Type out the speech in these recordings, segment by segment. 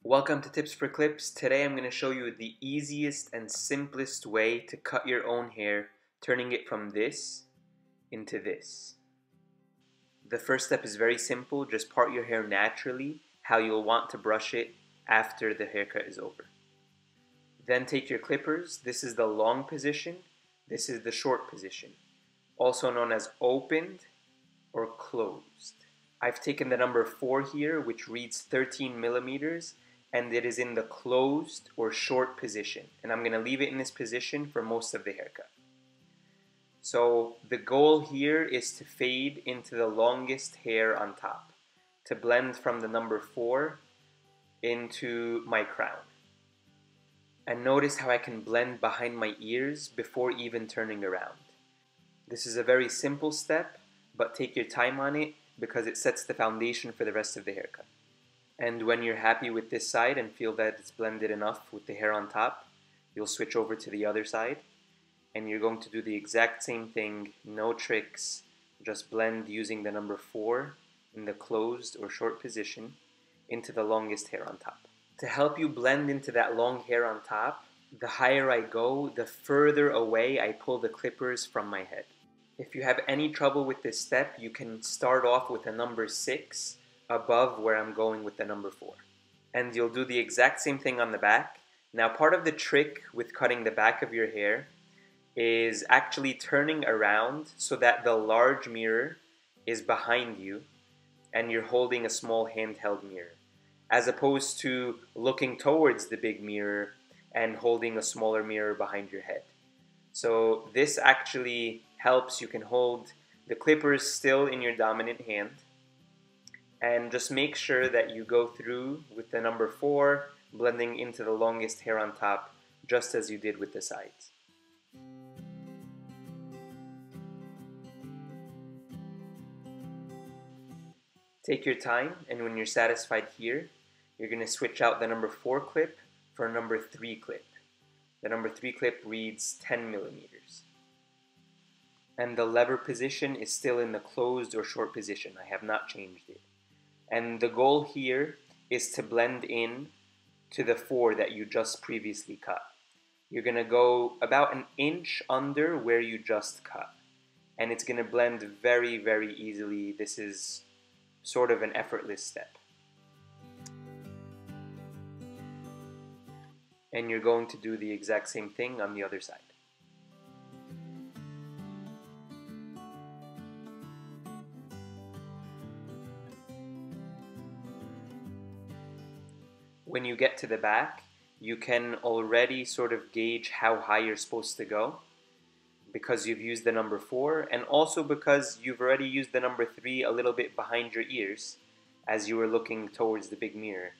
Welcome to Tips for Clips. Today I'm going to show you the easiest and simplest way to cut your own hair, turning it from this into this. The first step is very simple. Just part your hair naturally, how you'll want to brush it after the haircut is over. Then take your clippers. This is the long position. This is the short position, also known as opened or closed. I've taken the number 4 here, which reads 13 millimeters, and it is in the closed or short position. And I'm going to leave it in this position for most of the haircut. So the goal here is to fade into the longest hair on top, to blend from the number 4 into my crown. And notice how I can blend behind my ears before even turning around. This is a very simple step, but take your time on it because it sets the foundation for the rest of the haircut. And when you're happy with this side and feel that it's blended enough with the hair on top, you'll switch over to the other side and you're going to do the exact same thing, no tricks, just blend using the number 4 in the closed or short position into the longest hair on top. To help you blend into that long hair on top, the higher I go, the further away I pull the clippers from my head. If you have any trouble with this step, you can start off with a number 6 above where I'm going with the number 4. And you'll do the exact same thing on the back. Now, part of the trick with cutting the back of your hair is actually turning around so that the large mirror is behind you and you're holding a small handheld mirror, as opposed to looking towards the big mirror and holding a smaller mirror behind your head. So this actually helps. You can hold the clippers still in your dominant hand, and just make sure that you go through with the number 4, blending into the longest hair on top, just as you did with the sides. Take your time, and when you're satisfied here, you're going to switch out the number 4 clip for a number 3 clip. The number 3 clip reads 10 millimeters. And the lever position is still in the closed or short position. I have not changed it. And the goal here is to blend in to the 4 that you just previously cut. You're going to go about an inch under where you just cut. And it's going to blend very, very easily. This is sort of an effortless step. And you're going to do the exact same thing on the other side. When you get to the back, you can already sort of gauge how high you're supposed to go because you've used the number 4, and also because you've already used the number 3 a little bit behind your ears as you were looking towards the big mirror.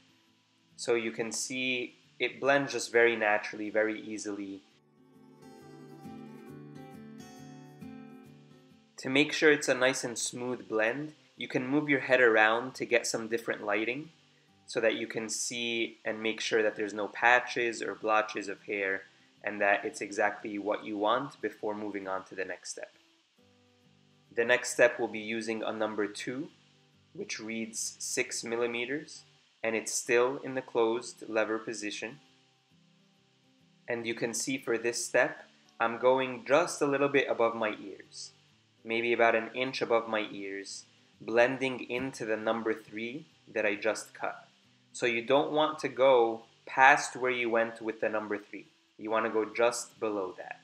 So you can see it blends just very naturally, very easily. To make sure it's a nice and smooth blend, you can move your head around to get some different lighting, so that you can see and make sure that there's no patches or blotches of hair and that it's exactly what you want before moving on to the next step. The next step will be using a number 2, which reads 6 millimeters, and it's still in the closed lever position. And you can see for this step, I'm going just a little bit above my ears, maybe about an inch above my ears, blending into the number 3 that I just cut. So you don't want to go past where you went with the number 3. You want to go just below that.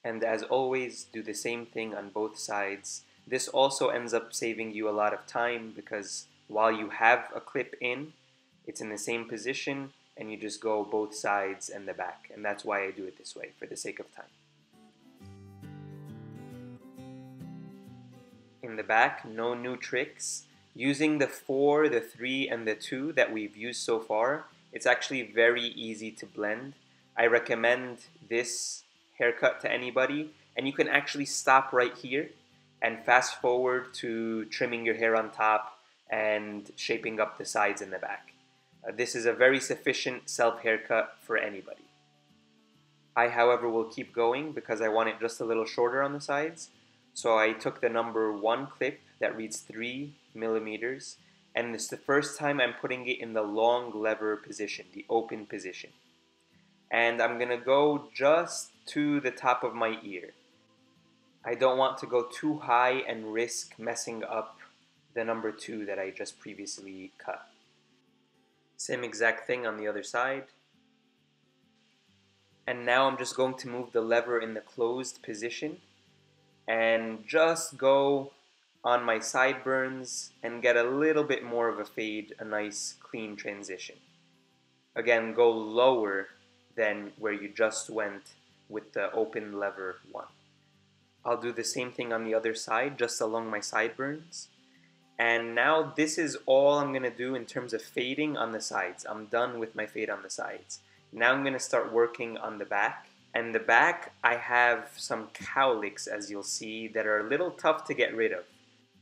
And as always, do the same thing on both sides. This also ends up saving you a lot of time because while you have a clip in, it's in the same position and you just go both sides and the back. And that's why I do it this way, for the sake of time. In the back, no new tricks. Using the 4, the 3, and the 2 that we've used so far, it's actually very easy to blend. I recommend this haircut to anybody, and you can actually stop right here and fast forward to trimming your hair on top and shaping up the sides and the back. This is a very sufficient self-haircut for anybody. I, however, will keep going because I want it just a little shorter on the sides. So I took the number 1 clip that reads 3 millimeters, and this is the first time I'm putting it in the long lever position, the open position. And I'm gonna go just to the top of my ear. I don't want to go too high and risk messing up the number 2 that I just previously cut. Same exact thing on the other side. And now I'm just going to move the lever in the closed position and just go on my sideburns and get a little bit more of a fade, a nice clean transition. Again, go lower than where you just went with the open lever one. I'll do the same thing on the other side, just along my sideburns. And now this is all I'm going to do in terms of fading on the sides. I'm done with my fade on the sides. Now I'm going to start working on the back. And the back, I have some cowlicks, as you'll see, that are a little tough to get rid of.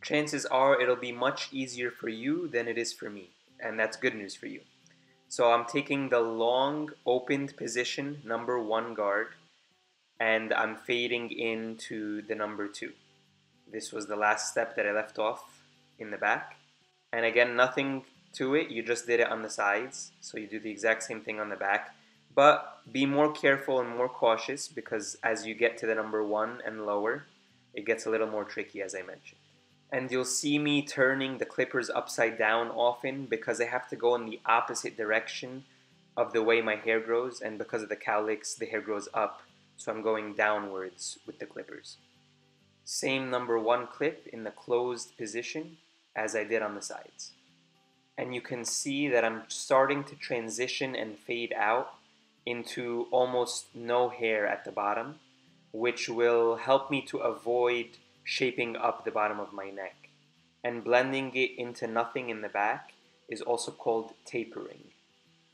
Chances are it'll be much easier for you than it is for me. And that's good news for you. So I'm taking the long opened position, number 1 guard, and I'm fading into the number 2. This was the last step that I left off in the back. And again, nothing to it, you just did it on the sides, so you do the exact same thing on the back. But be more careful and more cautious, because as you get to the number 1 and lower, it gets a little more tricky, as I mentioned. And you'll see me turning the clippers upside down often because I have to go in the opposite direction of the way my hair grows, and because of the cowlicks, the hair grows up, so I'm going downwards with the clippers. Same number 1 clip in the closed position as I did on the sides. And you can see that I'm starting to transition and fade out into almost no hair at the bottom, which will help me to avoid shaping up the bottom of my neck. And blending it into nothing in the back is also called tapering.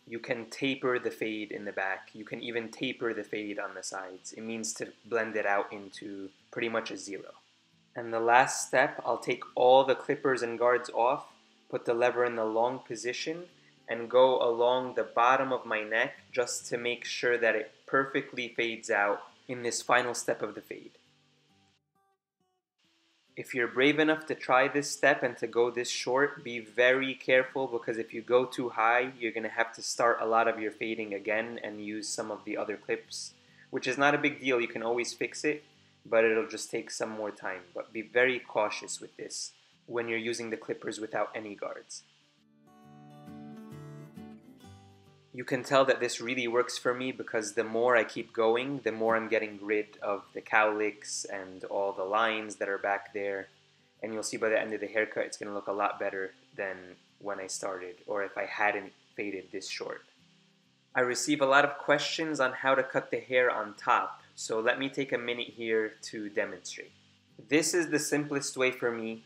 You can taper the fade in the back. You can even taper the fade on the sides. It means to blend it out into pretty much a 0. And the last step, I'll take all the clippers and guards off, put the lever in the long position, and go along the bottom of my neck just to make sure that it perfectly fades out in this final step of the fade. If you're brave enough to try this step and to go this short, be very careful, because if you go too high, you're going to have to start a lot of your fading again and use some of the other clips, which is not a big deal. You can always fix it, but it'll just take some more time. But be very cautious with this when you're using the clippers without any guards. You can tell that this really works for me because the more I keep going, the more I'm getting rid of the cowlicks and all the lines that are back there. And you'll see by the end of the haircut, it's going to look a lot better than when I started, or if I hadn't faded this short. I receive a lot of questions on how to cut the hair on top, so let me take a minute here to demonstrate. This is the simplest way for me.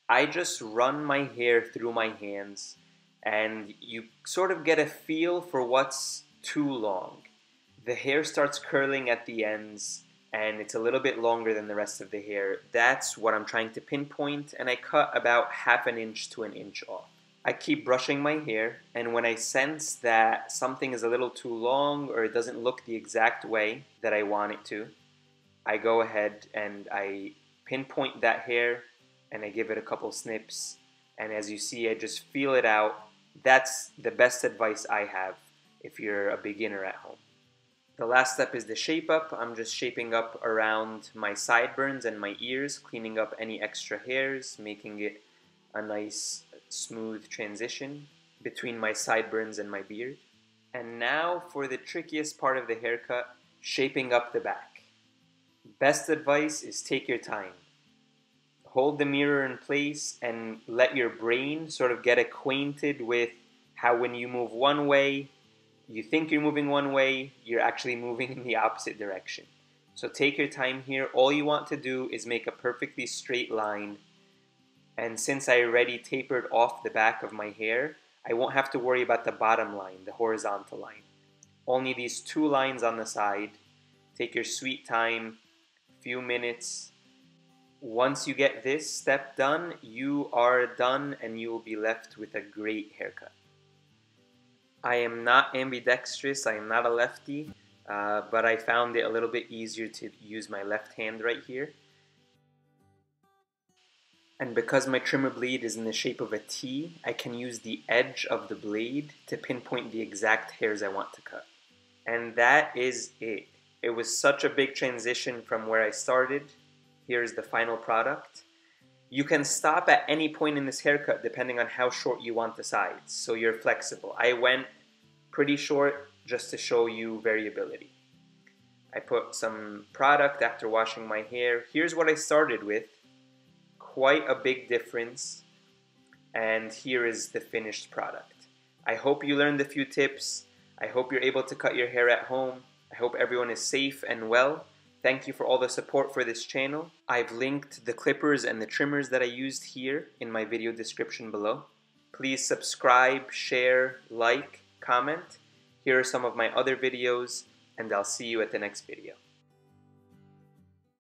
I just run my hair through my hands, and you sort of get a feel for what's too long. The hair starts curling at the ends, and it's a little bit longer than the rest of the hair. That's what I'm trying to pinpoint, and I cut about ½ an inch to an inch off. I keep brushing my hair, and when I sense that something is a little too long or it doesn't look the exact way that I want it to, I go ahead and I pinpoint that hair and I give it a couple snips, and as you see, I just feel it out. That's the best advice I have if you're a beginner at home. The last step is the shape up. I'm just shaping up around my sideburns and my ears, cleaning up any extra hairs, making it a nice smooth transition between my sideburns and my beard. And now for the trickiest part of the haircut, shaping up the back. Best advice is take your time. Hold the mirror in place and let your brain sort of get acquainted with how when you move one way, you think you're moving one way, you're actually moving in the opposite direction. So take your time here. All you want to do is make a perfectly straight line. And since I already tapered off the back of my hair, I won't have to worry about the bottom line, the horizontal line. Only these 2 lines on the side. Take your sweet time, few minutes. Once you get this step done, you are done and you will be left with a great haircut. I am not ambidextrous, I am not a lefty, but I found it a little bit easier to use my left hand right here. And because my trimmer blade is in the shape of a T, I can use the edge of the blade to pinpoint the exact hairs I want to cut. And that is it. It was such a big transition from where I started. Here's the final product. You can stop at any point in this haircut depending on how short you want the sides, so you're flexible. I went pretty short just to show you variability. I put some product after washing my hair. Here's what I started with. Quite a big difference. And here is the finished product. I hope you learned a few tips. I hope you're able to cut your hair at home. I hope everyone is safe and well. Thank you for all the support for this channel. I've linked the clippers and the trimmers that I used here in my video description below. Please subscribe, share, like, comment. Here are some of my other videos, and I'll see you at the next video.